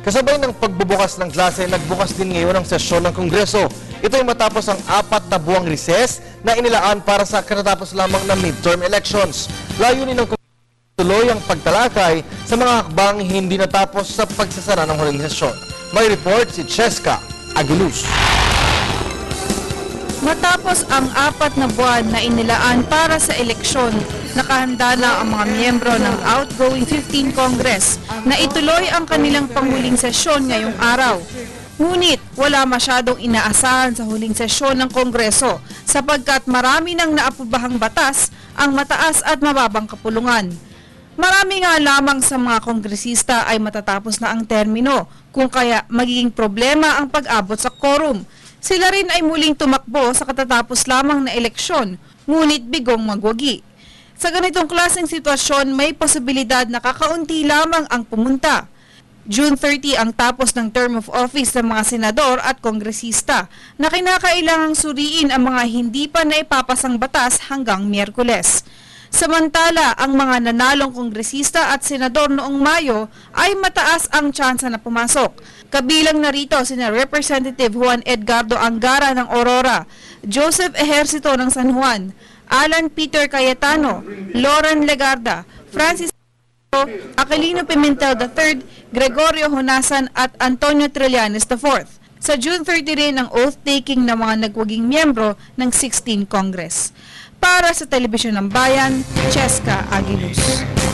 Kasabay ng pagbubukas ng klase, nagbukas din ngayon ang sesyon ng Kongreso. Ito ay matapos ang 4 na buwang recess na inilaan para sa katatapos lamang na midterm elections. Layunin ng Kongreso tuloy ang pagtalakay sa mga hakbang hindi natapos sa pagsasara ng huling sesyon. May report si Cheska Aguiluz. Matapos ang 4 na buwan na inilaan para sa eleksyon, nakahanda na ang mga miyembro ng outgoing 15 Congress na ituloy ang kanilang panghuling sesyon ngayong araw. Ngunit wala masyadong inaasahan sa huling sesyon ng Kongreso sapagkat marami nang naapubahang batas ang mataas at mababang kapulungan. Marami nga lamang sa mga kongresista ay matatapos na ang termino, kung kaya magiging problema ang pag-abot sa quorum. Sila rin ay muling tumakbo sa katatapos lamang na eleksyon, ngunit bigong magwagi. Sa ganitong klaseng sitwasyon, may posibilidad na kakaunti lamang ang pumunta. June 30 ang tapos ng term of office ng mga senador at kongresista na kinakailangang suriin ang mga hindi pa naipapasang batas hanggang Miyerkules. Samantala, ang mga nanalong kongresista at senador noong Mayo ay mataas ang tsansa na pumasok. Kabilang narito sina Representative Juan Edgardo Angara ng Aurora, Joseph Ejercito ng San Juan, Alan Peter Cayetano, Lauren Legarda, Francis Aquilino Pimentel III, Gregorio Honasan at Antonio Trillanes IV. Sa June 30 rin ang oath-taking ng mga nagwaging miyembro ng 16 Congress. Para sa Telebisyon ng Bayan, Cheska Aguiluz.